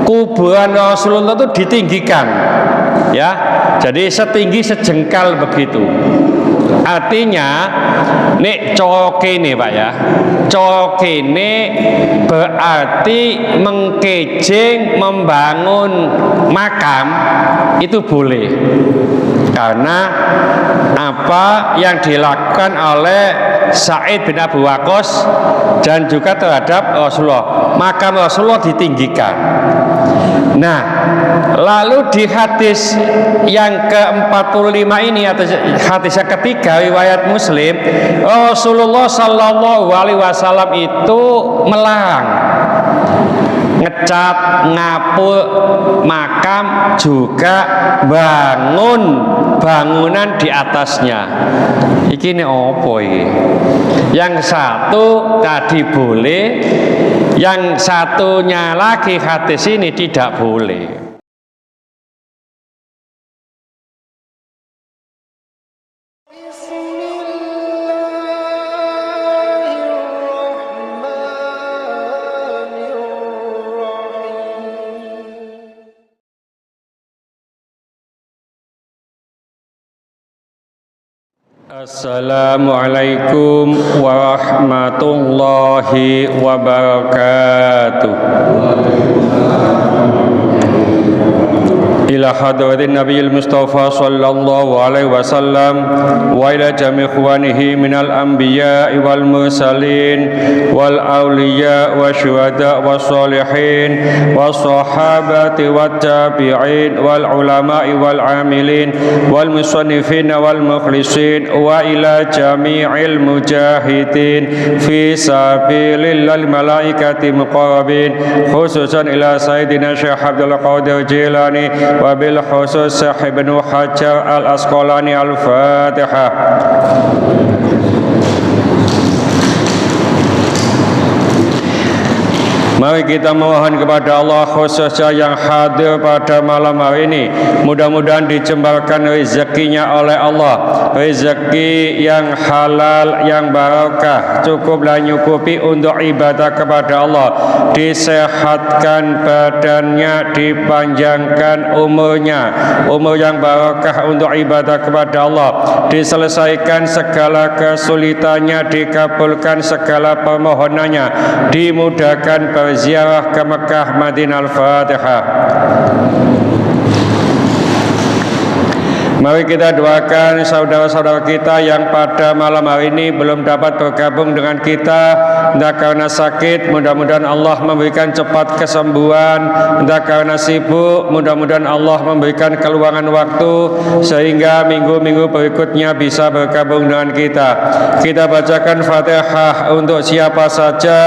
kuburan Rasulullah itu ditinggikan, ya. Jadi setinggi sejengkal begitu. Artinya nek cokene Pak ya, cokene berarti mengkejeng membangun makam itu boleh, karena apa yang dilakukan oleh Sa'id bin Abu Waqqas dan juga terhadap Rasulullah, makam Rasulullah ditinggikan. Nah, lalu di hadis yang ke-45 ini atau hadis yang ketiga riwayat Muslim, Rasulullah Shallallahu Alaihi Wasallam itu melarang ngecat, ngapul makam, juga bangun bangunan di atasnya. Iki ini opo iki? Yang satu tadi boleh, yang satunya lagi hadis ini tidak boleh. Assalamualaikum warahmatullahi wabarakatuh. Ila hadratin Nabiyil Mustafa sallallahu alaihi wasallam wa ila jami' ikhwanihi minal anbiya'i wal mursalin wal awliya wa syuhada wa salihin wa sahabati wa tabi'in wal ulama'i wal amilin wal musannifin wal mukhlisin wa ila jami'il mujahidin fi sabilillahil malaikati muqarrabin, khususan ila sayyidina Syekh Abdul Qadir Jilani wabil khusus Syekh Ibnu Hajar Al-Asqalani. Al-Fatihah. Mari kita mohon kepada Allah, khususnya yang hadir pada malam hari ini, mudah-mudahan dijembarkan rezekinya oleh Allah, rezeki yang halal, yang barakah, cukup dan nyukupi untuk ibadah kepada Allah, disehatkan badannya, dipanjangkan umurnya, umur yang barakah untuk ibadah kepada Allah, diselesaikan segala kesulitannya, dikabulkan segala permohonannya, dimudahkan berziarah ke Mekah, Madinah. Al-Fatihah. Mari kita doakan saudara-saudara kita yang pada malam hari ini belum dapat bergabung dengan kita, entah karena sakit, mudah-mudahan Allah memberikan cepat kesembuhan, entah karena sibuk, mudah-mudahan Allah memberikan keluangan waktu sehingga minggu-minggu berikutnya bisa bergabung dengan kita. Kita bacakan Fatihah untuk siapa saja,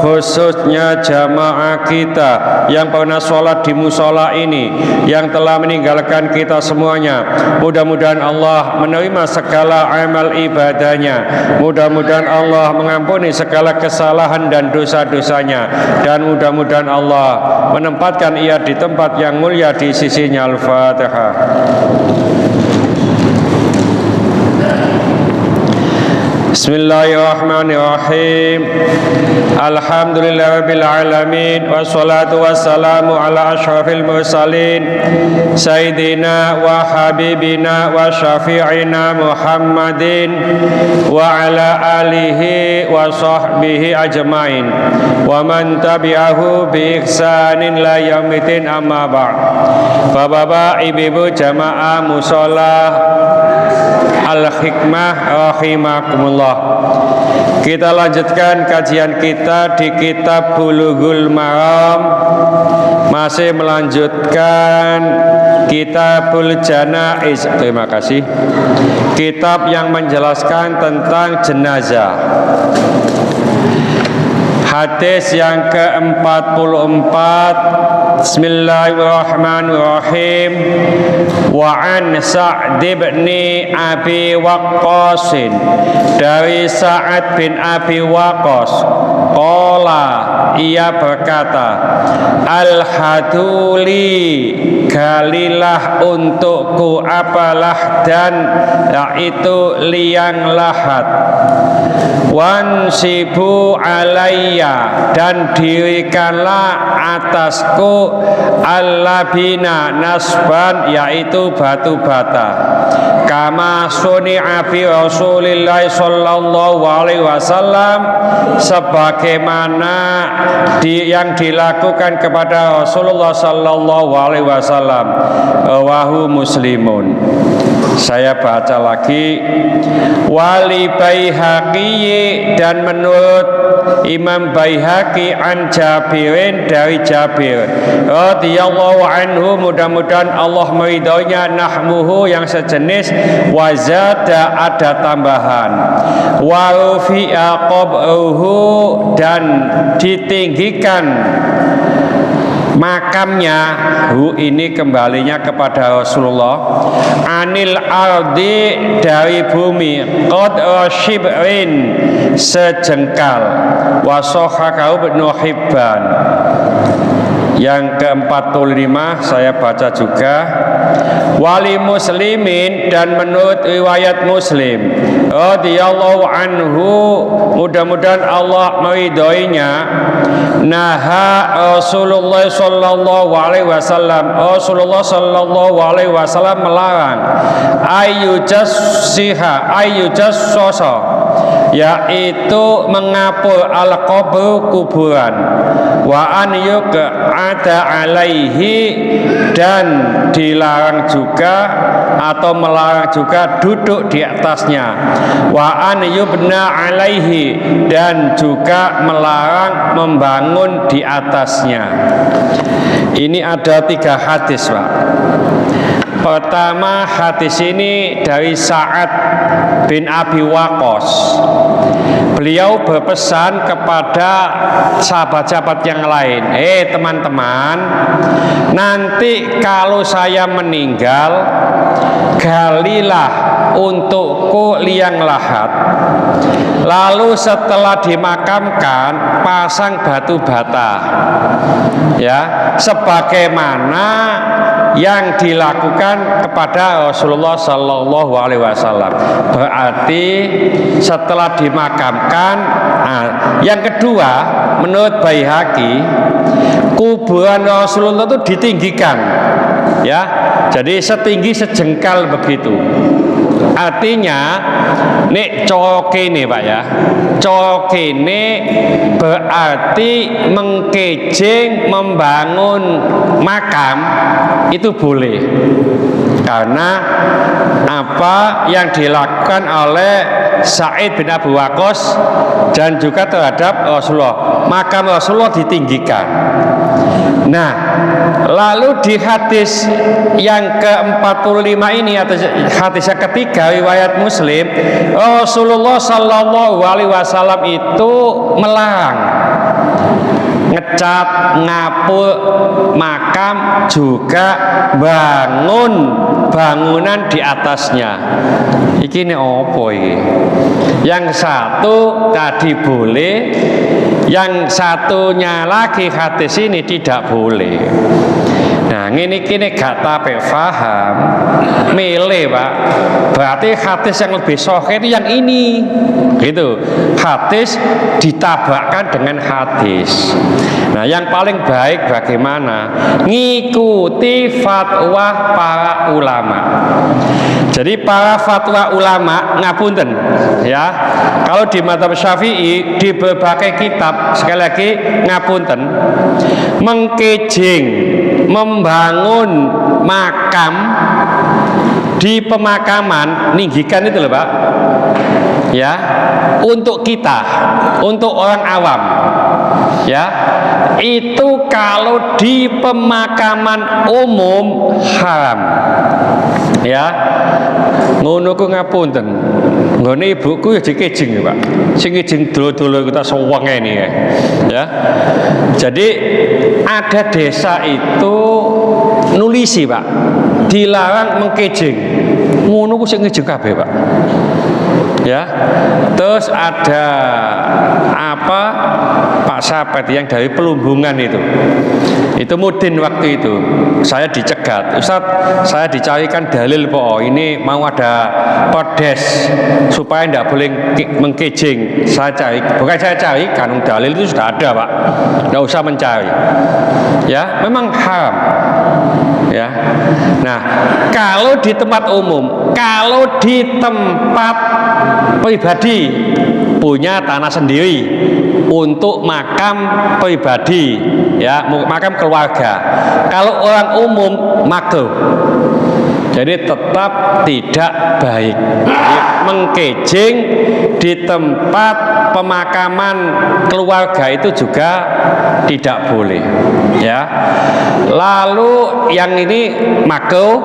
khususnya jamaah kita yang pernah sholat di musola ini, yang telah meninggalkan kita semuanya. Mudah-mudahan Allah menerima segala amal ibadahnya, mudah-mudahan Allah mengampuni segala kesalahan dan dosa-dosanya, dan mudah-mudahan Allah menempatkan ia di tempat yang mulia di sisinya. Al-Fatihah. Bismillahirrahmanirrahim. Alhamdulillahirabbil alamin, wassalatu wassalamu ala asyrafil mursalin sayyidina wa habibina wa syafi'ina Muhammadin wa ala alihi wa sahbihi ajmain wa man tabi'ahu bi ihsanin la yaumiddin, amma ba'd. Bapak-bapak, ibu-ibu jamaah mushola Al-Hikmah rahimakumullah. Kita lanjutkan kajian kita di kitab Bulughul Maram, masih melanjutkan Kitabul Janaiz. Terima kasih. Kitab yang menjelaskan tentang jenazah. Hadis yang ke-44. Bismillahirrahmanirrahim. Wa an Sa'd bin Abi Waqqas, dari Sa'ad bin Abi Waqqas, qala, ia berkata, al-haduli, galilah untukku apalah dan yaitu liang lahat, wansibu alayya, alayya dan dirikanlah atasku al-labina nasban yaitu batu bata kama suni'a bi Rasulillah sallallahu alaihi wasallam sebagaimana yang dilakukan kepada Rasulullah sallallahu alaihi wasallam. Rawahu Muslimun. Saya baca lagi, wali Baihaqi dan menurut Imam Baihaqi an Jabirin dari Jabir radhiyallahu anhu, mudah-mudahan Allah meridhoinya, nahmuhu yang sejenis, wazada ada tambahan, wa rufi'a qabruhu dan ditinggikan makamnya, hu ini kembalinya kepada Rasulullah, anil ardi dari bumi, qadra shibrin sejengkal, wa sahhahu Ibnu Hibban. Yang ke-45 saya baca juga, wali Muslimin dan menurut riwayat Muslim radhiyallahu anhu, mudah-mudahan Allah meridhoinya, naha Rasulullah sallallahu alaihi wasallam, Rasulullah sallallahu alaihi wasallam melarang ayyujassosa yaitu mengapur al-qabr kuburan, wa an yuq'ada alaihi dan dilarang juga atau melarang juga duduk di atasnya, wa an yubna alaihi dan juga melarang membangun di atasnya. Ini ada 3 hadis, Pak. Pertama, hadis ini dari Sa'ad bin Abi Waqqas. Beliau berpesan kepada sahabat-sahabat yang lain, teman-teman, nanti kalau saya meninggal, galilah untukku liang lahat, lalu setelah dimakamkan pasang batu bata, ya, sebagaimana yang dilakukan kepada Rasulullah Sallallahu Alaihi Wasallam. Berarti setelah dimakamkan, yang kedua menurut Baihaqi, kuburan Rasulullah itu ditinggikan, ya, jadi setinggi sejengkal begitu. Artinya nek cokene Pak ya, cokene berarti mengkejeng membangun makam itu boleh, karena apa yang dilakukan oleh Sa'id bin Abi Waqqas dan juga terhadap Rasulullah, makam Rasulullah ditinggikan. Nah, lalu di hadis yang ke-45 ini atau hadis yang ketiga riwayat Muslim, Rasulullah Sallallahu Alaihi Wasallam itu melarang ngecat, ngapur makam, juga bangun bangunan di atasnya. Iki opo iki? Yang satu tadi boleh, yang satunya lagi hadis ini tidak boleh. Nah, ini gak tape faham, milih Pak. Berarti hadis yang lebih sahih itu yang ini, gitu. Hadis ditabrakkan dengan hadis. Nah, yang paling baik bagaimana? Ngikuti fatwa para ulama. Jadi para fatwa ulama, ngapunten, ya. Kalau di mazhab Syafi'i di berbagai kitab, sekali lagi ngapunten, mengkejing membangun makam di pemakaman, ninggikan itu loh Pak, ya, untuk kita, untuk orang awam, ya, itu kalau di pemakaman umum haram, ya. Ngono ku ngapunten, nggone ibuku ya dikejing Pak, sing kejing dolo-dolo kita sewenge ini ya. Jadi ada desa itu nulisi Pak, dilarang mengkejing. Ngono ku sing ngejeng kabeh Pak. Ya. Terus ada apa Pak Sapet yang dari Pelumbungan itu mudin waktu itu saya dicegat, Ustaz saya dicarikan dalil ini mau ada podes supaya tidak boleh mengkejing. Saya cari, bukan saya cari, kanun dalil itu sudah ada Pak, tidak usah mencari. Ya memang haram. Ya. Nah, kalau di tempat umum, kalau di tempat pribadi punya tanah sendiri untuk makam pribadi, ya, makam keluarga. Kalau orang umum makruh. Jadi tetap tidak baik. Jadi, mengkejing di tempat pemakaman keluarga itu juga tidak boleh. Ya. Lalu yang ini makruh,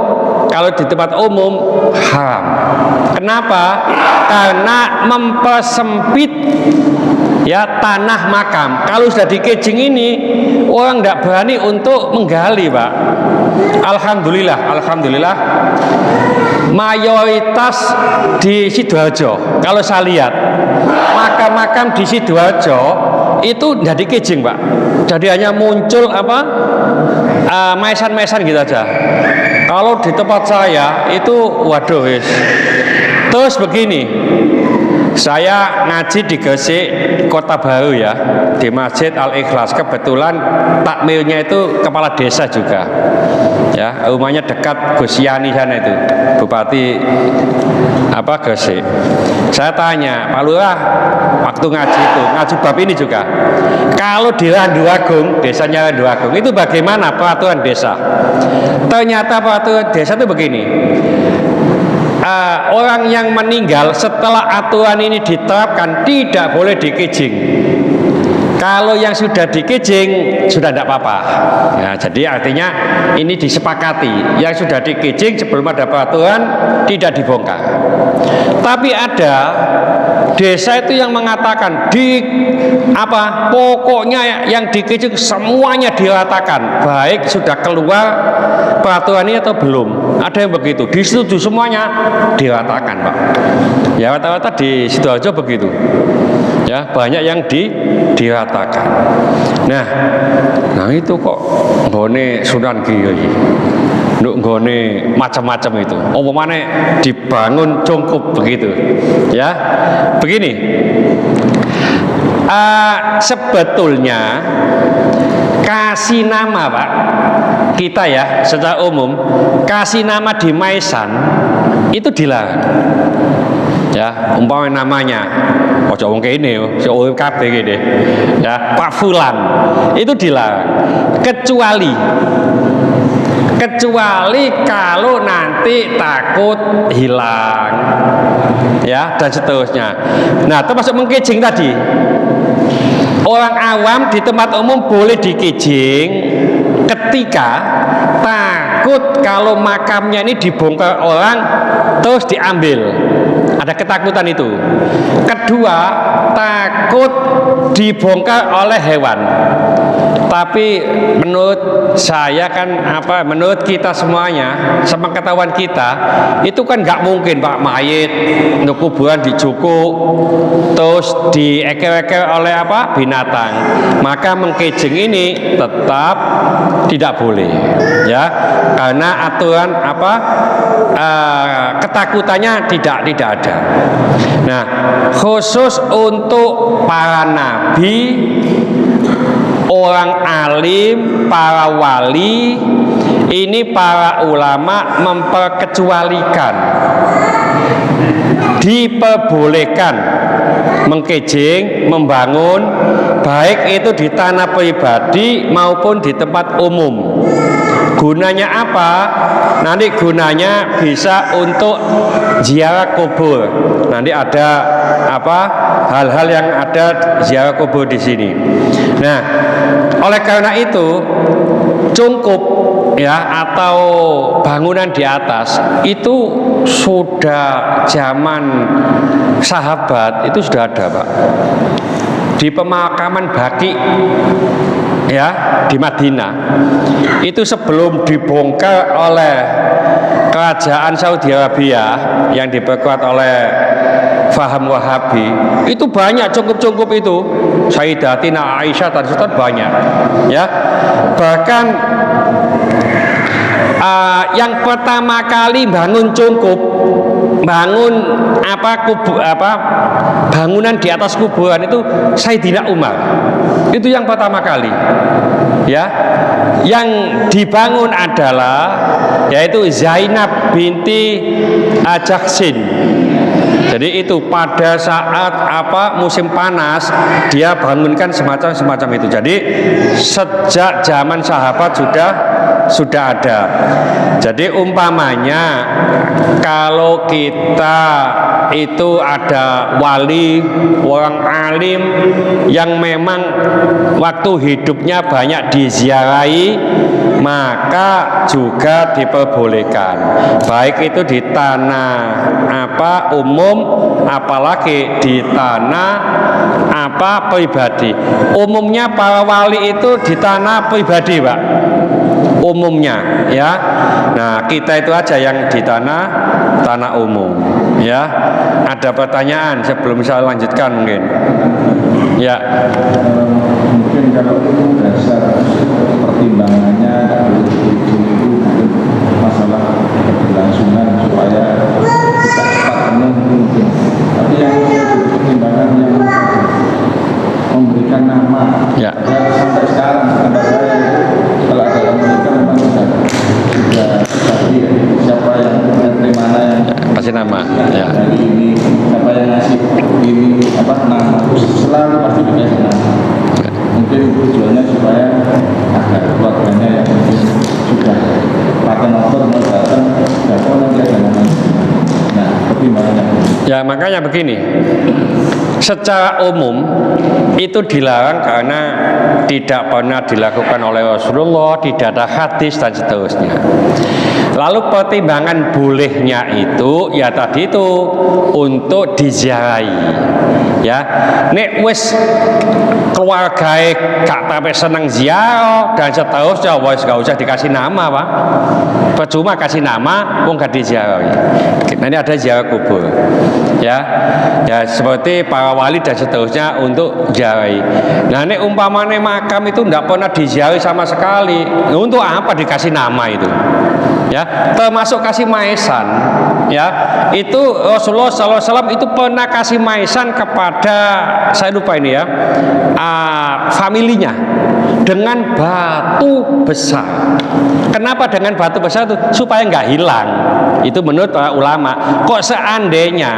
kalau di tempat umum haram. Kenapa? Karena mempersempit ya tanah makam. Kalau sudah dikejing ini orang tidak berani untuk menggali Pak. Alhamdulillah mayoritas di Sidoarjo kalau saya lihat makam-makam di Sidoarjo itu tidak dikejing Pak. Jadi hanya muncul maesan-maesan gitu aja. Kalau di tempat saya itu waduh wis. Terus begini, saya ngaji di Gresik Kota Baru ya, di Masjid Al-Ikhlas. Kebetulan takmirnya itu kepala desa juga. Ya, rumahnya dekat Gus Yani sana itu, Bupati Gresik. Saya tanya, Pak Lurah, waktu ngaji bab ini juga. Kalau di Randu Agung, desanya Randu Agung, itu bagaimana peraturan desa? Ternyata peraturan desa itu begini. Orang yang meninggal setelah aturan ini diterapkan tidak boleh dikejing. Kalau yang sudah dikejing sudah tidak apa-apa. Ya, jadi artinya ini disepakati. Yang sudah dikejing sebelum ada peraturan tidak dibongkar. Tapi ada desa itu yang mengatakan pokoknya yang dikejing semuanya diratakan, baik sudah keluar peraturan ini atau belum. Ada yang begitu, disetujui semuanya diratakan Pak. Ya rata-rata di Sidoarjo begitu. Ya banyak yang diratakan. Nah itu kok nggone Sunan Giri, nggone macam-macam itu. Umpamane dibangun cungkup begitu. Ya begini. Sebetulnya kasih nama Pak, kita ya secara umum kasih nama di maesan itu dilarang. Ya umpamanya namanya ojo wong kene yo, sok kabeh kene. Ya Pak Fulan itu dilarang. Kecuali kalau nanti takut hilang. Ya dan seterusnya. Nah, termasuk mengkejing tadi. Orang awam di tempat umum boleh dikejing ketika takut kalau makamnya ini dibongkar orang terus diambil. Ada ketakutan itu. Kedua, takut dibongkar oleh hewan. Tapi menurut saya kan menurut kita semuanya, sepengetahuan kita itu kan nggak mungkin Pak mayit untuk kuburan dijukuk terus dieker-eker oleh binatang. Maka mengkejing ini tetap tidak boleh ya, karena aturan ketakutannya tidak ada. Nah, khusus untuk para nabi, orang alim, para wali, ini para ulama memperkecualikan, diperbolehkan mengkejing, membangun, baik itu di tanah pribadi maupun di tempat umum. Gunanya apa? Nanti gunanya bisa untuk ziarah kubur. Nanti ada hal-hal yang ada ziarah kubur di sini. Nah, oleh karena itu cungkup ya atau bangunan di atas itu sudah zaman sahabat itu sudah ada Pak. Di pemakaman Baqi ya di Madinah itu sebelum dibongkar oleh kerajaan Saudi Arabia yang diperkuat oleh faham Wahabi. Itu banyak cungkup-cungkup itu. Sayyidatina Aisyah dan Sultan banyak. Ya. Bahkan yang pertama kali bangun cungkup, bangun bangunan di atas kuburan itu Sayyidina Umar. Itu yang pertama kali. Ya. Yang dibangun adalah yaitu Zainab binti Ajaksin. Jadi itu pada saat musim panas dia bangunkan semacam itu. Jadi sejak zaman sahabat sudah ada. Jadi umpamanya kalau kita itu ada wali, orang alim yang memang waktu hidupnya banyak diziarahi, maka juga diperbolehkan. Baik itu di tanah umum, apalagi di tanah pribadi. Umumnya para wali itu di tanah pribadi, Pak. Umumnya, ya. Nah, kita itu aja yang di tanah umum, ya. Ada pertanyaan sebelum saya lanjutkan mungkin. Ya. Mungkin kalau itu dasar pertimbangannya itu masalah keberlangsungan supaya kita cepat penuh mungkin. Tapi yang pertimbangan yang memberikan nama, ya, sampai sekarang sampai saya kalau ada yang memberikan memang sudah siapa yang menteri mana yang kasih nama, ya. Dari ini siapa yang ngasih ini nama selalu pasti dikasih nama. Mungkin tujuannya supaya agar keluarganya yang mungkin sudah pakai motor mau datang nanti ada namanya. Nah, pertimbangannya. Ya, makanya begini. Secara umum itu dilarang karena tidak pernah dilakukan oleh Rasulullah, tidak ada hadis dan seterusnya. Lalu pertimbangan bolehnya itu ya tadi itu untuk diziarahi. Ya, nek wis keluargae gak tapi seneng ziarah dan seterusnya wis gak usah dikasih nama, Pak. Percuma kasih nama wong gak diziarahi. Nanti ada ziarah kubur. Ya. Ya seperti para wali dan seterusnya untuk ziarahi. Nah, nek umpamane makam itu ndak pernah diziarahi sama sekali. Untuk apa dikasih nama itu? Ya, termasuk kasih maesan, ya. Itu Rasulullah SAW itu pernah kasih maesan kepada, saya lupa ini ya, familinya dengan batu besar. Kenapa dengan batu besar itu? Supaya nggak hilang. Itu menurut para ulama. Kok seandainya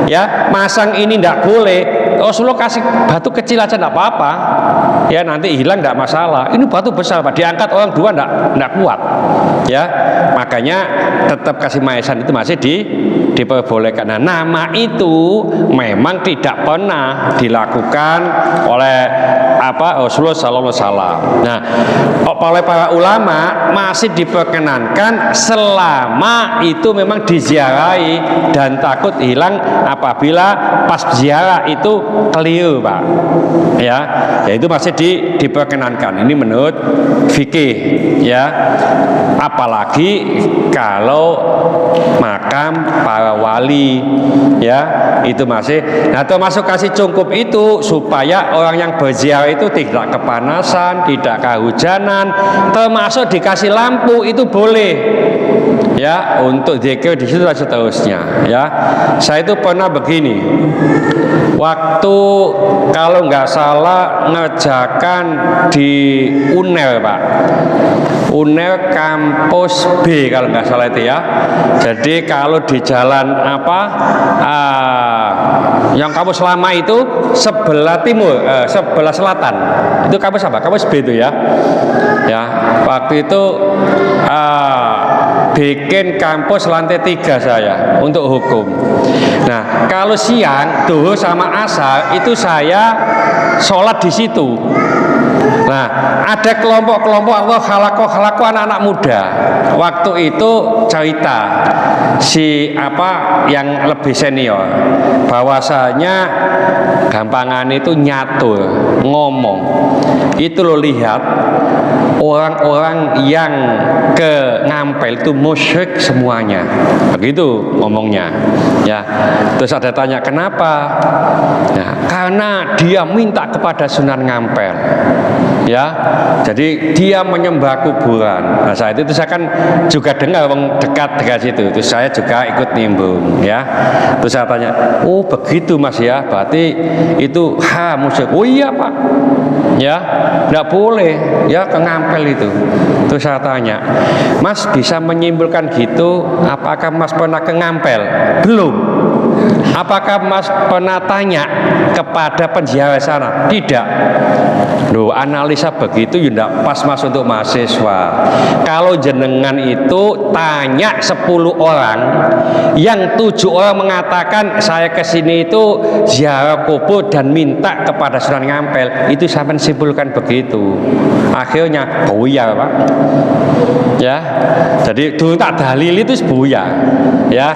ya masang ini nggak boleh, Rasulullah kasih batu kecil aja nggak apa-apa. Ya nanti hilang nggak masalah. Ini batu besar, Pak. Diangkat orang dua nggak kuat. Ya, makanya tetap kasih maesan itu masih diperbolehkan. Nah, nama itu memang tidak pernah dilakukan oleh Rasulullah SAW. Nah, oleh para ulama masih diperkenankan selama itu memang diziarahi dan takut hilang apabila pas ziarah itu keliru, Pak. Ya itu masih diperkenankan. Ini menurut fikih, ya. Apalagi kalau makam para wali, ya itu masih. Nah, termasuk kasih cungkup itu supaya orang yang berziarah itu tidak kepanasan, tidak kehujanan, termasuk dikasih lampu itu boleh, ya, untuk zikir di situ dan seterusnya. Ya, saya itu pernah begini, waktu kalau nggak salah ngerjakan di UNER, Pak. UNER kampus B kalau nggak salah itu ya. Jadi kalau di jalan yang kampus lama itu sebelah timur, sebelah selatan. Itu kampus apa? Kampus B itu ya. Ya, waktu itu bikin kampus lantai 3 saya untuk hukum. Nah, kalau siang duhur sama asar itu saya sholat di situ. Nah, ada kelompok-kelompok Allah khalaku anak-anak muda. Waktu itu cerita si yang lebih senior bahwasanya gampangan itu nyatur ngomong. Itu lo lihat orang-orang yang ke Ngampel itu musyrik semuanya. Begitu ngomongnya. Ya. Terus ada tanya kenapa? Ya, karena dia minta kepada Sunan Ngampel. Ya. Jadi dia menyembah kuburan. Nah, saat itu saya kan juga dengar orang dekat situ. Terus saya juga ikut nimbung, ya. Terus saya tanya, "Oh, begitu Mas ya. Berarti itu musyrik." "Oh iya, Pak." Ya, enggak boleh ya ke Ngampel itu. Terus saya tanya, "Mas bisa menyimpulkan gitu, apakah Mas pernah ke Ngampel?" "Belum." "Apakah Mas pernah tanya kepada penziarah sana?" "Tidak." Loh, analisa begitu ya enggak pas Mas untuk mahasiswa. Kalau jenengan itu tanya 10 orang, yang 7 orang mengatakan saya kesini itu ziarah kubur dan minta kepada Sunan Ngampel, itu sampai simpulkan begitu. Akhirnya buyar, Pak. Ya, jadi dulu tak dalil itu buyar. Ya,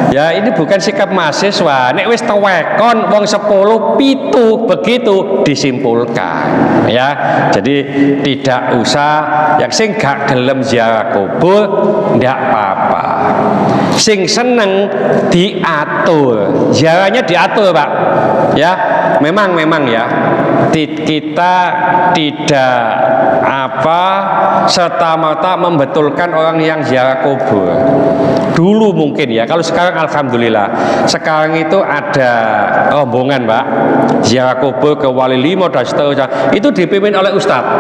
ya ini bukan sikap mahasiswa. Nek wis tewekon wong 10 pitu begitu disimpulkan. Ya, jadi tidak usah yang sing gak gelem ziarah kubur ndak apa-apa. Sing seneng diatur, ziarahnya diatur, Pak. Ya, memang ya. Kita tidak serta-merta membetulkan orang yang ziarah kubur. Dulu mungkin ya, kalau sekarang alhamdulillah. Sekarang itu ada rombongan, Pak, ziarah kubur ke Wali Limo dan seterusnya. Itu dipimpin oleh Ustadz.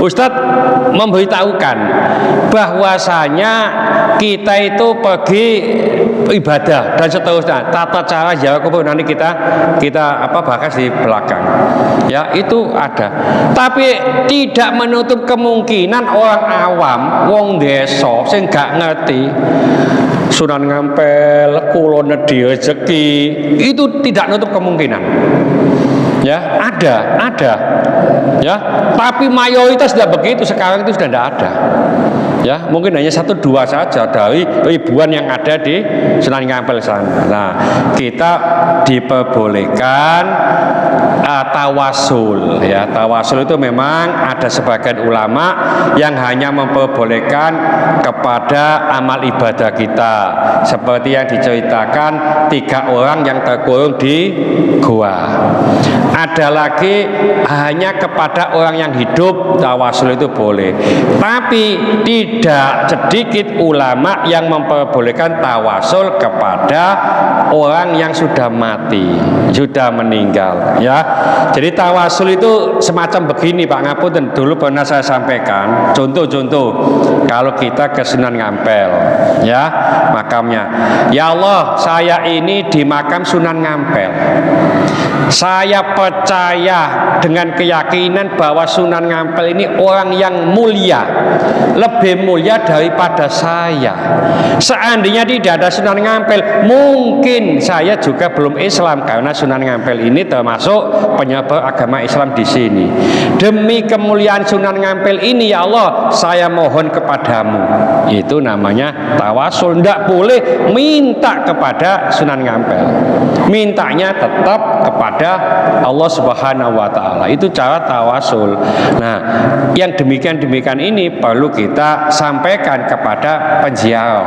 Ustadz memberitahukan bahwasanya kita itu pergi ibadah dan seterusnya. Tata cara ziarah kubur nanti kita bahas di belakang. Ya, itu ada. Tapi tidak menutup kemungkinan orang awam, wong desa sing gak ngerti Sunan Ngampel, Kulo Nedhi Rezeki, itu tidak nutup kemungkinan. Ya, ada. Ya, tapi mayoritas tidak begitu. Sekarang itu sudah tidak ada. Ya, mungkin hanya 1-2 saja dari ribuan yang ada di Sunan Ngampel sana. Nah, kita diperbolehkan tawasul. Ya, tawasul itu memang ada sebagian ulama yang hanya memperbolehkan kepada amal ibadah kita, seperti yang diceritakan 3 orang yang terkurung di gua. Ada lagi hanya kepada orang yang hidup tawasul itu boleh. Tapi tidak sedikit ulama yang memperbolehkan tawasul kepada orang yang sudah mati, sudah meninggal, ya. Jadi tawasul itu semacam begini, Pak Ngapunten, dulu pernah saya sampaikan contoh-contoh kalau kita ke Sunan Ngampel, ya, makamnya. Ya Allah, saya ini di makam Sunan Ngampel. Saya percaya dengan keyakinan bahwa Sunan Ngampel ini orang yang mulia, lebih mulia daripada saya. Seandainya tidak ada Sunan Ngampel, mungkin saya juga belum Islam, karena Sunan Ngampel ini termasuk penyebar agama Islam di sini. Demi kemuliaan Sunan Ngampel ini, ya Allah, saya mohon kepadamu. Itu namanya tawasul. Tidak boleh minta kepada Sunan Ngampel, mintanya tetap kepada Allah Subhanahu wa Ta'ala. Itu cara tawasul. Nah, yang demikian ini perlu kita sampaikan kepada penziarah.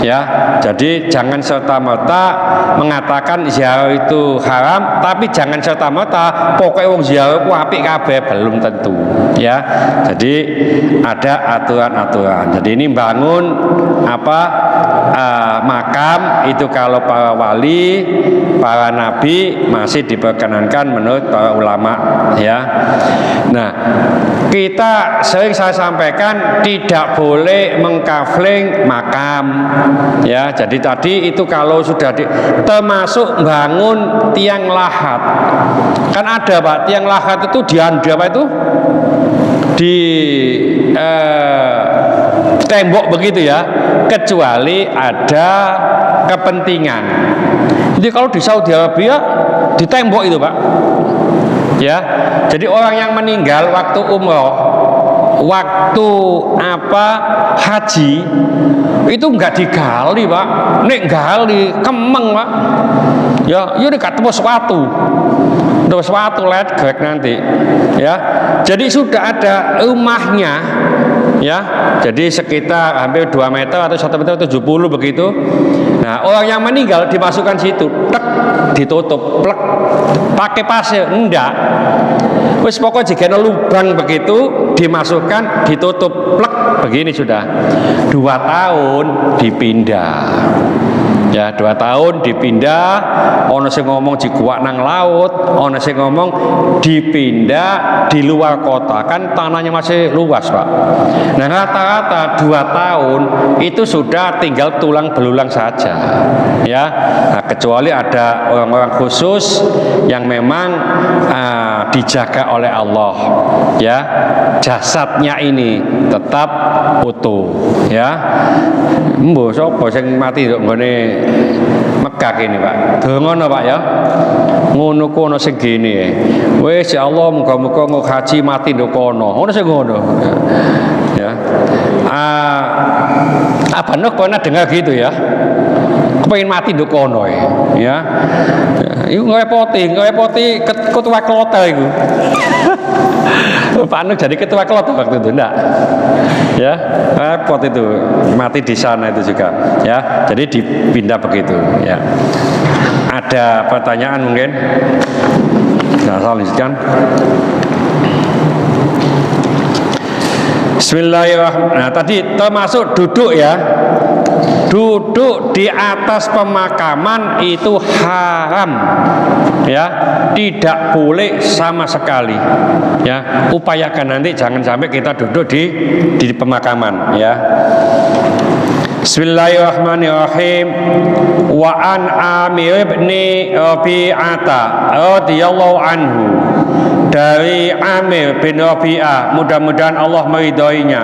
Ya, jadi jangan serta-merta mengatakan ziarah itu haram, tapi jangan serta-merta pokoknya wong ziarah ku apik kabeh, belum tentu. Ya, jadi ada aturan-aturan. Jadi ini bangun makam itu kalau para wali, para nabi masih diperkenankan menurut para ulama, ya. Nah, kita sering saya sampaikan tidak boleh mengkafling makam, ya. Jadi tadi itu kalau sudah termasuk bangun tiang lahat, kan ada, Pak, tiang lahat itu di tembok begitu, ya, kecuali ada kepentingan. Jadi kalau di Saudi Arabia di tembok itu, Pak, ya. Jadi orang yang meninggal waktu umroh, waktu haji itu enggak digali, Pak. Nek gali kemeng, Pak. Ya, ini ketemu suatu let grek nanti, ya. Jadi sudah ada rumahnya ya. Jadi sekitar hampir 2 meter atau 1 meter 70 begitu. Nah, orang yang meninggal dimasukkan situ, tek, ditutup, plek, pakai pasir, enggak. Wis pokoknya jika ada lubang begitu dimasukkan, ditutup, plek, begini sudah. 2 tahun dipindah. Ya, 2 tahun dipindah. Ono sing ngomong dikuak nang laut, ono sing ngomong dipindah di luar kota, kan tanahnya masih luas, Pak. Nah, rata-rata 2 tahun itu sudah tinggal tulang belulang saja, ya. Nah, kecuali ada orang-orang khusus yang memang dijaga oleh Allah, ya, jasadnya ini tetap utuh, ya. Mbok sapa sing mati kok nggone Mekah kene, Pak. Dongono, Pak, ya. Ngono kono sing gene. Wis ya Allah muga-muga nggo haji mati ndok kono. Ngono sing ngono. Ya. Apa nok pernah dengar gitu ya? Kepengen mati ndok kono ya. Iku ngerepoti ketua kloter iku. Pak Nuk jadi ketua kloter waktu itu enggak? Ya, repot itu mati di sana itu juga ya. Jadi dipindah begitu ya. Ada pertanyaan mungkin? Nah, saya lanjutkan. Bismillahirrahmanirrahim. Nah, tadi termasuk duduk ya. Duduk di atas pemakaman itu haram, ya, tidak boleh sama sekali, ya. Upayakan nanti jangan sampai kita duduk di pemakaman, ya. Bismillahirrahmanirrahim. Wa an Amir bin Rabi'ata radhiyallahu anhu, dari Amir bin Rabi'ah, mudah-mudahan Allah meridhoinya,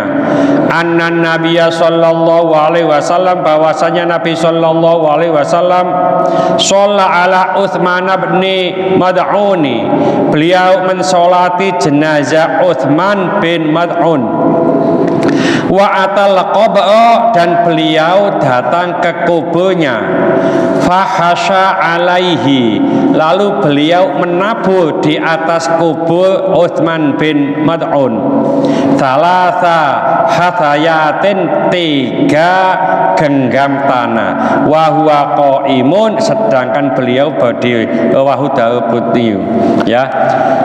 anna Nabiya sallallahu alaihi wasallam, bahwasanya Nabi sallallahu alaihi wasallam shalla ala Utsman bin Mad'un, beliau mensolati jenazah Utsman bin Mad'un. Wa atal qabra, dan beliau datang ke kuburnya. Fahasha alaihi, lalu beliau menabur di atas kubur Utsman bin Mad'un salasa hathayatin, 3 genggam tanah. Wa huwa qaimun, sedangkan beliau berdiri. Rawahu Daruqutni, ya.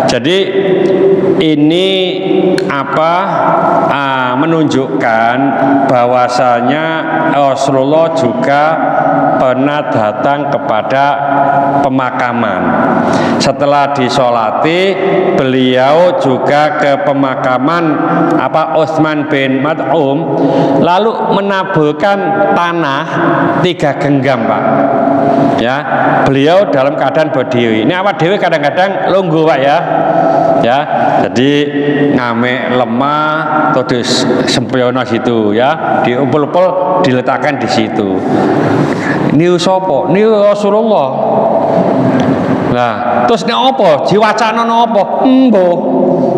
Jadi ini apa? Menunjukkan bahwasanya Rasulullah juga pernah datang kepada pemakaman. Setelah disolati, beliau juga ke pemakaman Utsman bin Mad'un, lalu menaburkan tanah 3 genggam, Pak. Ya, beliau dalam keadaan berdiri. Ini awak dhewe kadang-kadang lungguh, Pak, ya. Ya, jadi ngamek lemah terus sempurna situ, ya, diumpul-umpul diletakkan di situ. Niu sopo? Niu Rasulullah. Nah, terus ini apa? Jiwacana apa? Embo.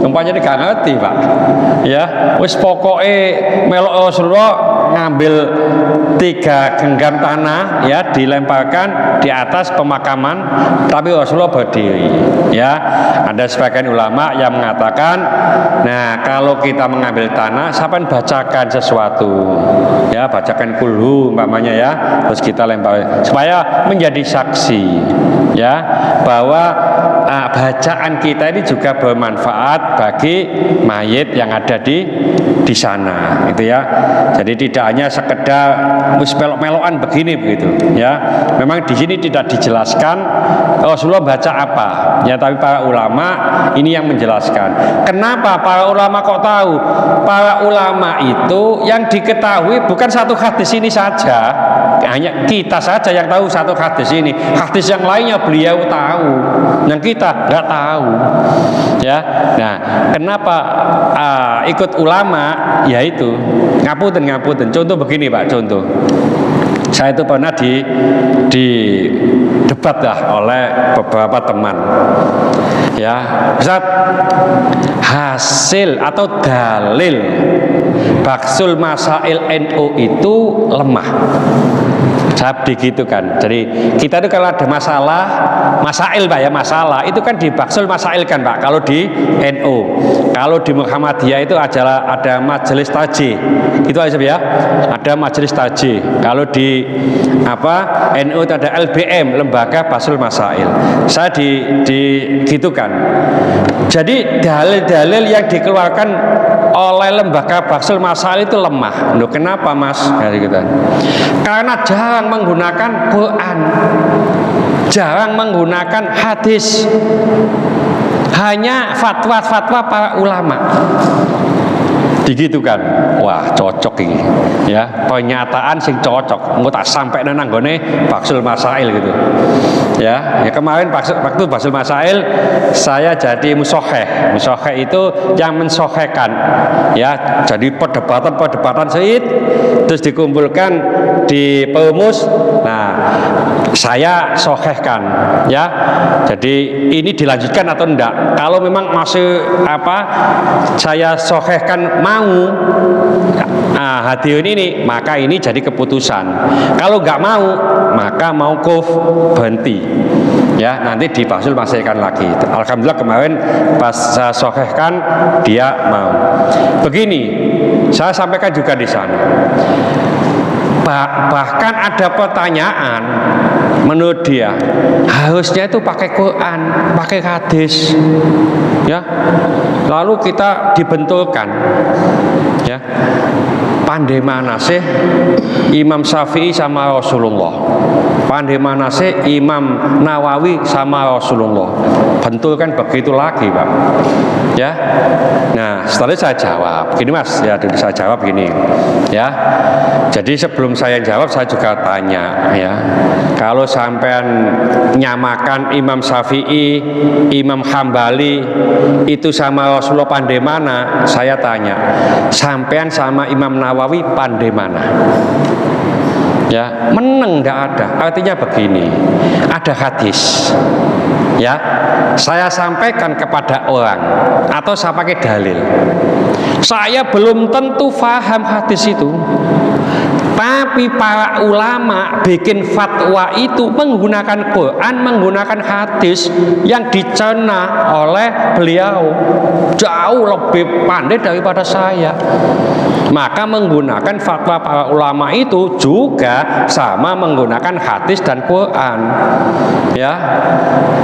Tempatnya gak ngerti, Pak. Ya, wis pokoknya melok Rasulullah ngambil 3 genggam tanah, ya, dilemparkan di atas pemakaman, tapi Rasulullah berdiri. Ya, ada sebagian ulama yang mengatakan, nah, kalau kita mengambil tanah, siapa yang bacakan sesuatu, ya, bacakan kulhu umpamanya, ya, terus kita lempar supaya menjadi saksi, ya, bahwa bacaan kita ini juga bermanfaat bagi mayit yang ada di sana, gitu, ya. Jadi tidak hanya sekedar melok-melokan begini begitu, ya. Memang di sini tidak dijelaskan Rasulullah baca apa, ya, tapi para ulama ini yang menjelaskan. Kenapa para ulama kok tahu? Para ulama itu yang diketahui bukan satu hadis ini saja, hanya kita saja yang tahu satu hadis ini. Hadis yang lainnya beliau tahu, yang kita nggak tahu, ya. Nah, kenapa ikut ulama? Yaitu ngapunten. Contoh begini, Pak. Contoh, saya itu pernah di debat lah oleh beberapa teman, Ya, Ustaz, hasil atau dalil Baksul Masail NU itu lemah. Saya digitukan. Jadi kita itu kalau ada masalah, masail Pak ya, masalah itu kan di Baksul Masail kan Pak. Kalau di NU, kalau di Muhammadiyah itu ada majelis tajih. Itu aja ya. Ada majelis tajih. Kalau di NU itu ada LBM, Lembaga Baksul Masail. Saya digitukan. Jadi dalil-dalil yang dikeluarkan oleh Lembaga Baksul Masail itu lemah. Loh, kenapa Mas? Gitu. Karena jarang menggunakan Quran, jarang menggunakan hadis, hanya fatwa-fatwa para ulama. Digitukan. Wah, cocok ini. Ya, pernyataan sing cocok. Engko tak sampai nang nggone Baksul Masail gitu. Ya kemarin waktu Baksul Masail saya jadi musoheh. Musoheh itu yang mensohehkan. Ya, jadi perdebatan seit terus dikumpulkan di perumus. Nah, saya sohehkan. Ya, jadi ini dilanjutkan atau enggak? Kalau memang masih saya sohehkan mau hadirin ini, maka ini jadi keputusan. Kalau nggak mau, maka mauquf, berhenti. Ya, nanti dibahsul masihkan lagi. Alhamdulillah kemarin pas saya sohehkan dia mau. Begini, saya sampaikan juga di sana. Bahkan ada pertanyaan menurut dia harusnya itu pakai Quran, pakai hadis, ya. Lalu kita dibentulkan, ya. Pandai mana sih Imam Syafi'i sama Rasulullah? Pandai mana sih Imam Nawawi sama Rasulullah? Bentulkan begitu lagi, Pak. Ya. Nah, setelah saya jawab, gini Mas, ya saya jawab gini, ya. Jadi sebelum saya jawab, saya juga tanya, ya. Kalau sampean nyamakan Imam Syafi'i, Imam Hambali itu sama Rasulullah pandai mana? Saya tanya, sampean sama Imam Nawawi pandai mana? Ya, meneng nggak ada. Artinya begini, ada hadis. Ya, saya sampaikan kepada orang atau saya pakai dalil. Saya belum tentu paham hadis itu. Tapi para ulama bikin fatwa itu menggunakan Quran, menggunakan hadis yang dicerna oleh beliau. Jauh lebih pandai daripada saya. Maka menggunakan fatwa para ulama itu juga sama menggunakan hadis dan Quran. Ya,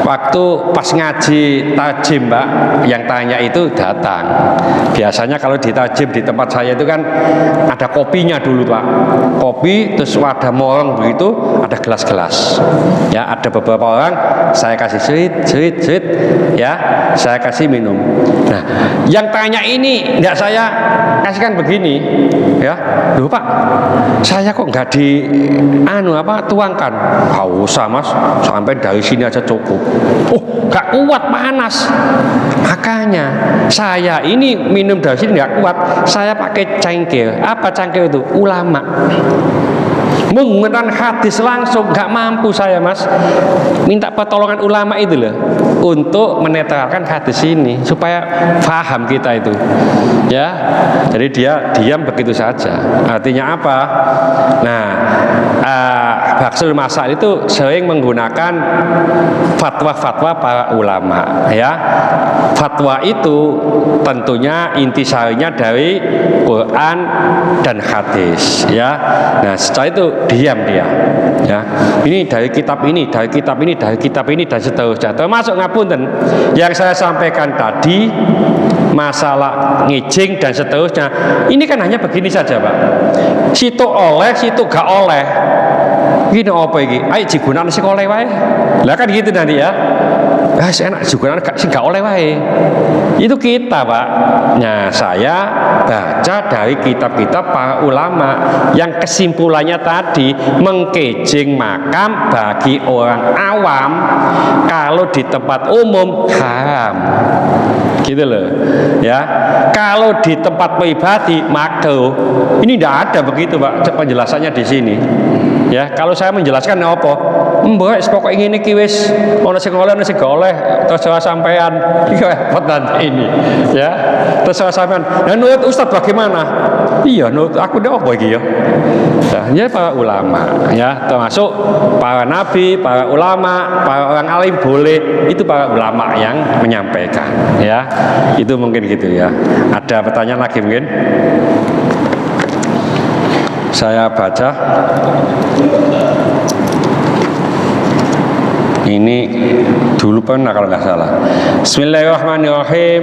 waktu pas ngaji tajim, Mbak, yang tanya itu datang. Biasanya kalau di tajim di tempat saya itu kan ada kopinya dulu, Pak. Kopi, terus ada morong begitu, ada gelas-gelas. Ya, ada beberapa orang saya kasih sweet, ya, saya kasih minum. Nah, yang tanya ini enggak saya kasihkan begini, ya. Loh Pak, saya kok enggak tuangkan? Enggak usah Mas, sampai dari sini aja cukup. Oh, enggak kuat panas. Makanya saya ini minum dari sini enggak kuat, saya pakai cangkir. Apa cangkir itu? Ulama. Menggunakan hadis langsung nggak mampu saya Mas, minta pertolongan ulama itu loh untuk menetralkan hadis ini supaya paham kita itu, ya. Jadi dia diam begitu saja. Artinya apa? Nah, Baksul Masail itu sering menggunakan fatwa-fatwa para ulama, ya. Fatwa itu tentunya intisarinya dari Quran dan hadis, ya. Nah, setelah itu diam dia, ya. Ini dari kitab ini, dari kitab ini, dari kitab ini dan seterusnya. Termasuk ngapunten yang saya sampaikan tadi masalah ngijing dan seterusnya. Ini kan hanya begini saja, Pak. Situ oleh, situ gak oleh. Gini apa iki? Ayo jigunan sing oleh wae. Lah kan gitu nanti ya. Enak jigunan sing gak oleh wae. Itu kita, Pak. Nah, saya baca dari kitab-kitab para ulama yang kesimpulannya tadi mengkejing makam bagi orang awam kalau di tempat umum haram. Gitu loh, ya. Kalau di tempat pribadi makruh. Ini tidak ada begitu, Pak, penjelasannya di sini. Ya, kalau saya menjelaskan apa? Mbok pokok ngene iki wis ana sing oleh ana sing gak oleh terserah sampean. Iki repot nanti ini. Ya. Terserah sampean. Nah, menurut Ustaz bagaimana? Iya, menurut aku ndak apa iki ya. Nah, ya para ulama ya, termasuk para nabi, para ulama, para orang alim boleh, itu para ulama yang menyampaikan ya. Itu mungkin gitu ya. Ada pertanyaan lagi mungkin? Saya baca. Ini dulu pernah kalau nggak salah. Bismillahirrahmanirrahim.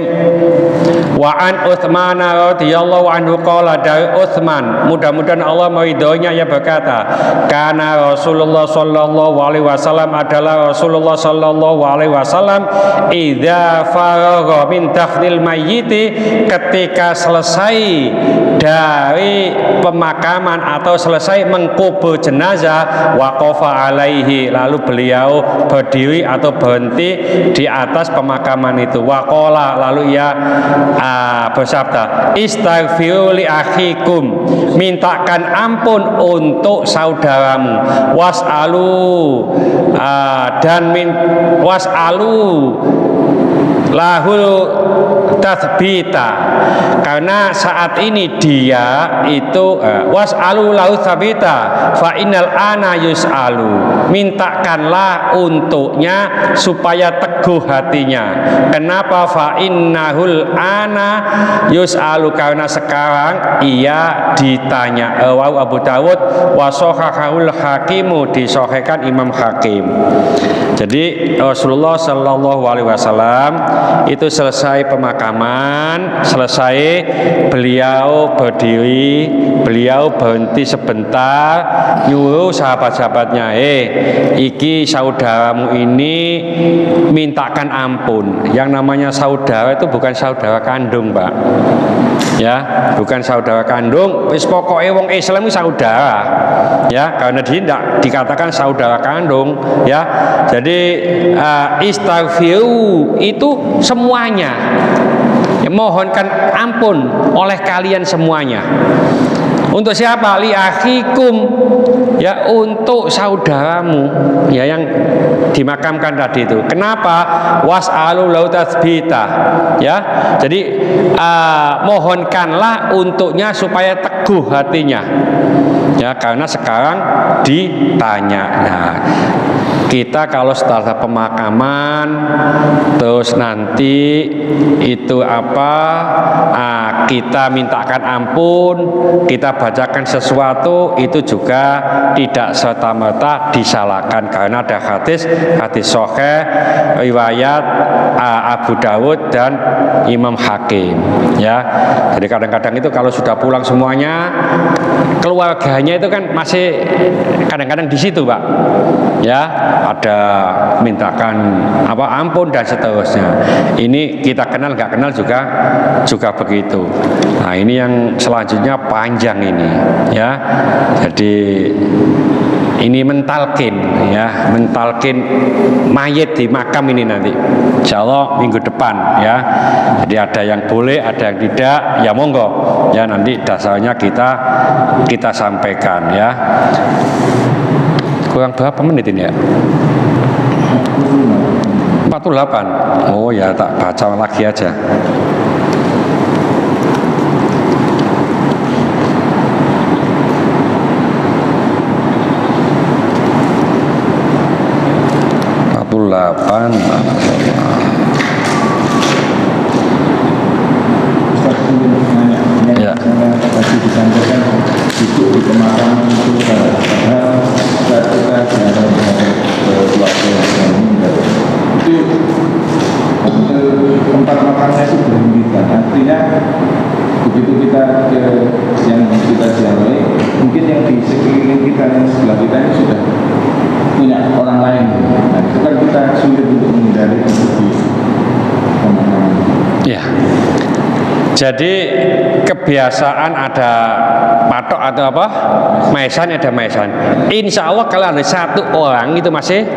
Wa an Utsman radhiyallahu anhu qala, dari Utsman, mudah-mudahan Allah meridhoinya, ia berkata, kana Rasulullah sallallahu alaihi wasallam, adalah Rasulullah sallallahu alaihi wasallam idza faragha min dafnil mayyiti, ketika selesai dari pemakaman atau selesai mengkubur jenazah, waqafa alaihi, lalu beliau berdiri atau berhenti di atas pemakaman itu. Waqala, lalu ia bersabda, istaghfiru li akhikum, mintakan ampun untuk saudaramu, was'alu was'alu lahul tathbita, karena saat ini dia itu was'alu lahu tathbita fa innal ana yus'alu, mintakanlah untuknya supaya teguh hatinya. Kenapa? Fa innahul ana yus'alu, karena sekarang ia ditanya. Abu Dawud wa sahahul Hakimu, disahihkan Imam Hakim. Jadi Rasulullah sallallahu alaihi wasallam itu selesai pemakaman, selesai beliau berdiri, beliau berhenti sebentar, nyuruh sahabat-sahabatnya, iki saudaramu ini mintakan ampun. Yang namanya saudara itu bukan saudara kandung, Pak. Ya, bukan saudara kandung. Wis pokoknya wong Islam itu saudara. Ya, karena dia tidak dikatakan saudara kandung, ya. Jadi istaghfiru itu semuanya. Ya, mohonkan ampun oleh kalian semuanya. Untuk siapa? Li akhikum, ya, untuk saudaramu, ya, yang dimakamkan tadi itu. Kenapa? Was'alu lahu tathbita, ya. Jadi mohonkanlah untuknya supaya teguh hatinya, ya, karena sekarang ditanya. Nah, kita kalau setelah pemakaman terus nanti itu kita mintakan ampun, kita bacakan sesuatu, itu juga tidak serta-merta disalahkan, karena ada hadis sahih riwayat Abu Dawud dan Imam Hakim, ya. Jadi kadang-kadang itu kalau sudah pulang semuanya, keluarganya itu kan masih kadang-kadang di situ, Pak, ya, ada mintakan ampun dan seterusnya. Ini kita kenal nggak kenal juga begitu. Nah, ini yang selanjutnya panjang ini, ya. Jadi ini mentalkin, ya, mentalkin mayit di makam ini nanti, insya Allah minggu depan, ya. Jadi ada yang boleh, ada yang tidak, ya monggo, ya, nanti dasarnya kita sampaikan, ya. Kurang berapa menit ini, ya? 48. Oh ya, tak baca lagi aja. Ya. Tadi disampaikan itu di pemakaman itu padahal ketika ada keluarga yang meninggal itu tempat makamnya itu berhentikan. Artinya begitu kita ke yang kita ziarahi, mungkin yang di sekeliling kita, yang sebelah kita ini sudah punya orang lain. Nah, itu kan kita sulit untuk menghindari itu di pemakaman. Ya. Jadi kebiasaan ada patok atau apa maesan, ada maesan. Insya Allah kalau ada satu orang itu masih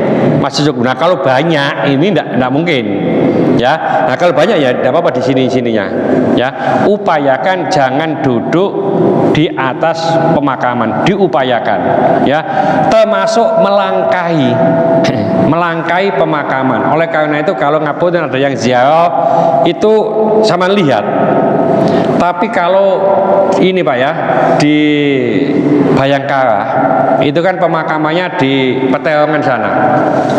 cukup. Nah kalau banyak ini enggak mungkin ya. Nah kalau banyak ya tidak apa-apa di sininya ya. Upayakan jangan duduk di atas pemakaman, diupayakan ya, termasuk melangkahi pemakaman. Oleh karena itu kalau ngapunten ada yang ziarah itu sama lihat. Tapi kalau ini Pak ya, di Bayangkara itu kan pemakamannya di Peterongan sana,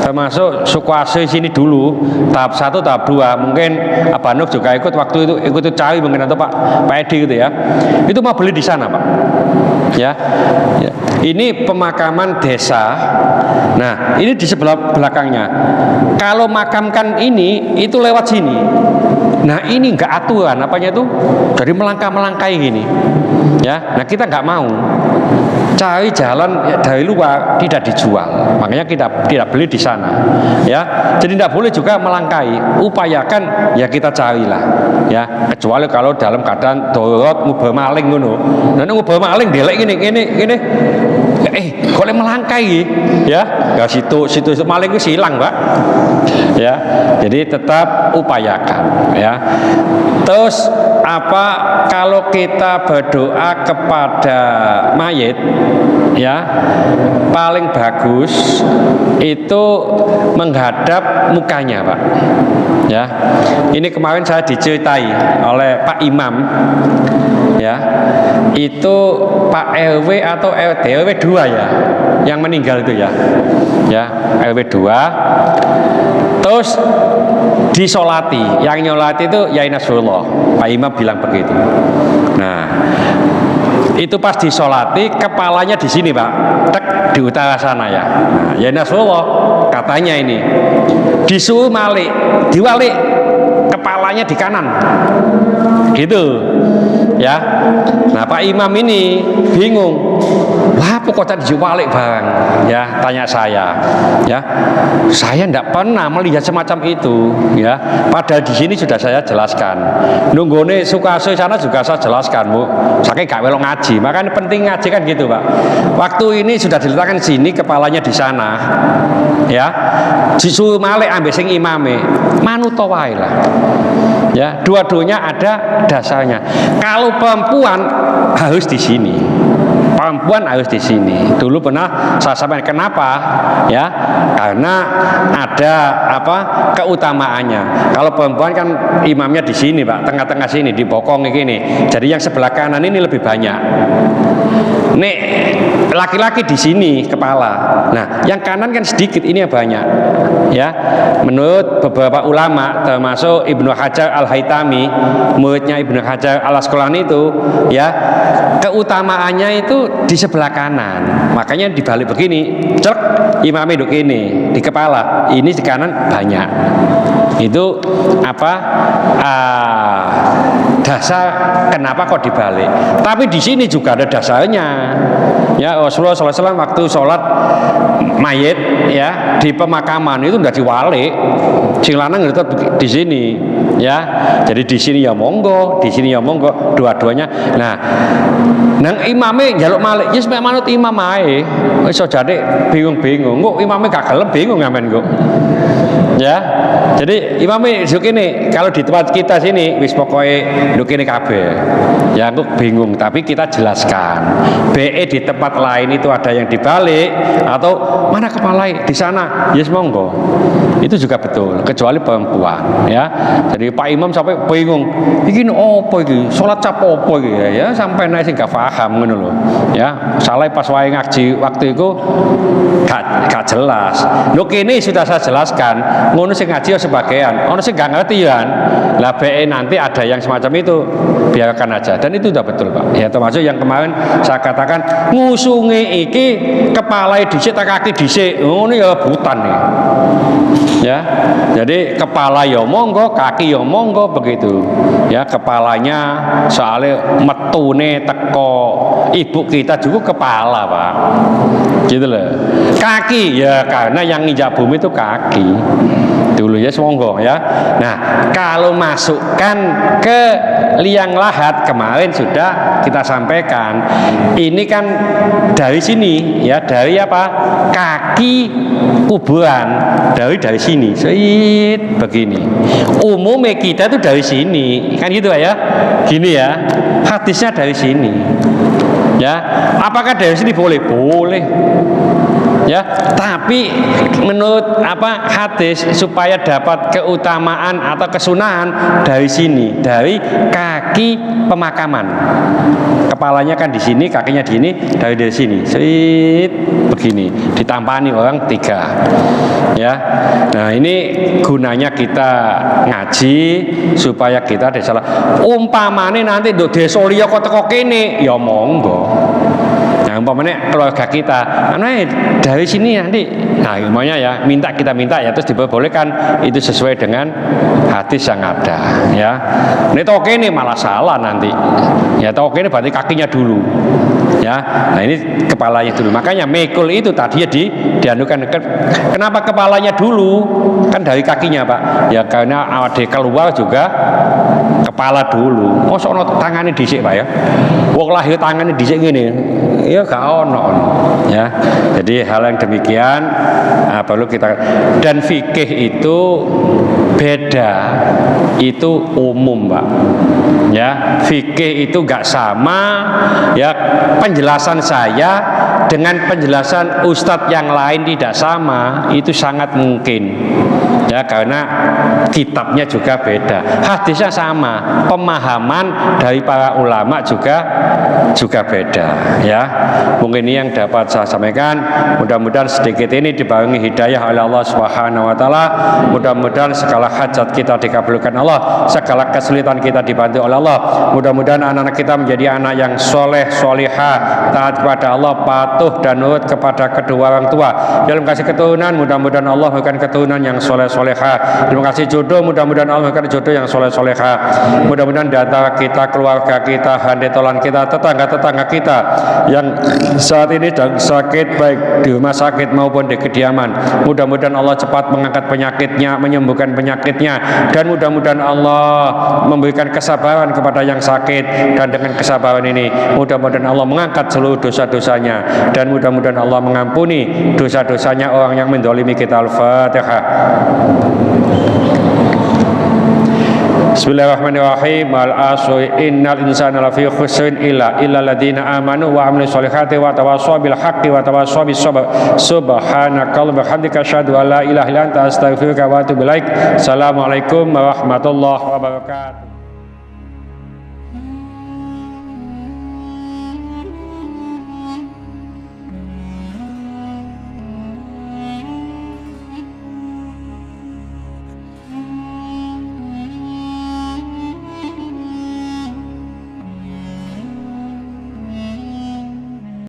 termasuk suku asli sini dulu tahap 1, tahap 2. Mungkin Abah Nuk juga ikut waktu itu, ikut cari mungkin, atau Pak Edi gitu ya, itu mau beli di sana Pak ya. Ini pemakaman desa. Nah ini di sebelah belakangnya. Kalau makamkan ini itu lewat sini. Nah ini enggak aturan apanya itu, dari melangkah-melangkai gini ya. Nah kita nggak mau, cari jalan ya, dari luar, tidak dijual, makanya kita tidak beli di sana ya. Jadi tidak boleh juga melangkai, upayakan ya kita carilah ya, kecuali kalau dalam keadaan darurat ngubah maling ngono. Nah ngubah maling delek gini kalau melangkai ya, situ maling itu hilang Pak ya. Jadi tetap upayakan ya. Terus apa, kalau kita berdoa kepada mayit ya, paling bagus itu menghadap mukanya Pak ya. Ini kemarin saya diceritai oleh Pak Imam ya, itu Pak RW atau RT, RW 2 ya yang meninggal itu ya RW 2. Terus disolati, yang nyolati itu Yai Nasrullah, Pak Imam bilang begitu. Nah itu pas disolati kepalanya di sini Pak, tek di utara sana ya. Nah, Yai Nasrullah katanya ini disuruh diwalik kepalanya di kanan gitu ya. Nah Pak Imam ini bingung, wah pokoknya diwalik barang ya, tanya saya ya. Saya tidak pernah melihat semacam itu ya, padahal di sini sudah saya jelaskan. Nunggone Sukasih sana juga saya jelaskan Bu, saya gak welok ngaji, makanya penting ngaji kan gitu Pak. Waktu ini sudah diletakkan sini, kepalanya di sana ya, disuruh malik ambil sing imame, manut wae lah ya. Dua-duanya ada dasarnya. Kalau perempuan harus di sini, perempuan harus di sini. Dulu pernah saya sampaikan kenapa ya, karena ada apa keutamaannya. Kalau perempuan kan imamnya di sini Pak, tengah-tengah sini di bokong ini. Jadi yang sebelah kanan ini lebih banyak. Nih laki-laki di sini kepala. Nah, yang kanan kan sedikit, ini yang banyak. Ya. Menurut beberapa ulama termasuk Ibnu Hajar Al-Haytami, muridnya Ibnu Hajar Al-Asqalani itu, ya, keutamaannya itu di sebelah kanan. Makanya dibalik begini, cek imamnya duduk ini di kepala, ini di kanan banyak. Itu apa? Dasar kenapa kok dibalik. Tapi di sini juga ada dasarnya. Ya, Rasulullah SAW waktu sholat mayit ya di pemakaman itu udah diwalik, sing lanang tetap di sini ya. Jadi di sini ya monggo, di sini ya monggo, dua-duanya. Nah, nang imame njaluk malik, yes mek manut imam ae. Wis aja bingung-bingung. Kok imame gak gelem bingung ngamen kok. Ya. Jadi imame duduk ini, kalau di tempat kita sini wis pokoke duduk ini kabeh. Ya aku bingung, tapi kita jelaskan. BE di tempat lain itu ada yang dibalik atau mana kepala di sana, yes monggo. Itu juga betul, kecuali perempuan ya. Jadi Pak Imam sampai bingung, iki opo iki? Salat cap opo iki ya? Sampai nek sing gak paham ngono lho. Ya, salah pas wae ngaji waktu itu gak jelas. Lho kene sudah saya jelaskan, ngono sing ngaji sebagian, ono sing gak ngerti kan. Lah BE nanti ada yang semacam itu, biarkan aja. Dan itu sudah betul Pak. Ya termasuk yang kemarin saya katakan ngusunge iki kepala dhisik tak kaki dhisik. Ngono ngono ya rebutan nih. Ya. Jadi kepala ya monggo, kaki ya monggo begitu. Ya, kepalanya soalnya metune teko ibu kita juga kepala, Pak. Gitu loh. Kaki ya karena yang nginjak bumi itu kaki. Dulu ya monggo ya. Nah, kalau masukkan ke liang lahat kemarin sudah kita sampaikan. Ini kan dari sini ya, dari apa? Kaki kuburan dari sini. Seit begini. Umumnya kita itu dari sini. Kan gitu ya. Gini ya. Hadisnya dari sini. Ya, apakah dari sini boleh? Boleh. Ya, tapi menurut apa hadis supaya dapat keutamaan atau kesunahan dari sini, dari kaki pemakaman. Kepalanya kan di sini, kakinya di sini, dari sini. Sit begini, ditampani orang 3. Ya. Nah, ini gunanya kita ngaji supaya kita disalah. Umpamane nanti nduk desa liya kok teko kene, ya monggo. Nah, umpamanya keluarga kita, dari sini nanti, nah ilmunya ya, kita minta ya, terus diperbolehkan itu sesuai dengan hadis yang ada, ya. Ini toke ini malah salah nanti, ya toke ini berarti kakinya dulu, ya. Nah ini kepalanya dulu, makanya mekul itu tadi dianukan. Kenapa kepalanya dulu? Kan dari kakinya Pak, ya karena awal keluar juga kepala dulu. Oh sono tangannya dhisik Pak ya, wong lahir tangannya dhisik gini. Ya gak ono ya. Jadi hal yang demikian perlu kita, dan fikih itu beda, itu umum Pak ya. Fikih itu gak sama ya, penjelasan saya dengan penjelasan ustadz yang lain tidak sama, itu sangat mungkin ya, karena kitabnya juga beda, hadisnya sama, pemahaman dari para ulama juga beda ya. Mungkin ini yang dapat saya sampaikan. Mudah-mudahan sedikit ini dibarengi hidayah oleh Allah Subhanahu wa taala. Mudah-mudahan segala hajat kita dikabulkan Allah, segala kesulitan kita dibantu oleh Allah. Mudah-mudahan anak-anak kita menjadi anak yang soleh, solihah, taat kepada Allah, patuh dan nurut kepada kedua orang tua. Dalam kasih keturunan, mudah-mudahan Allah memberikan keturunan yang soleh, solehah. Terima kasih jodoh, mudah-mudahan Allah memberikan jodoh yang soleh, solehah. Mudah-mudahan di antara kita, keluarga kita, handetolan kita, tetangga-tetangga kita yang saat ini sedang sakit baik di rumah sakit maupun di kediaman, mudah-mudahan Allah cepat mengangkat penyakitnya, menyembuhkan penyakitnya, dan mudah-mudahan Allah memberikan kesabaran kepada yang sakit, dan dengan kesabaran ini mudah-mudahan Allah mengangkat seluruh dosa-dosanya, dan mudah-mudahan Allah mengampuni dosa-dosanya orang yang mendolimi kita. Al-Fatihah. Bismillahirrahmanirrahim. Al-asri innal insana lafi khusrin illa alladziina amanu wa 'amilus solihati wa tawassaw bil haqqi wa tawassaw bis sabr. Subhanakallahumma wa bihamdika asyhadu an la ilaha illa anta astaghfiruka wa atubu ilaik. Assalamualaikum warahmatullahi wabarakatuh.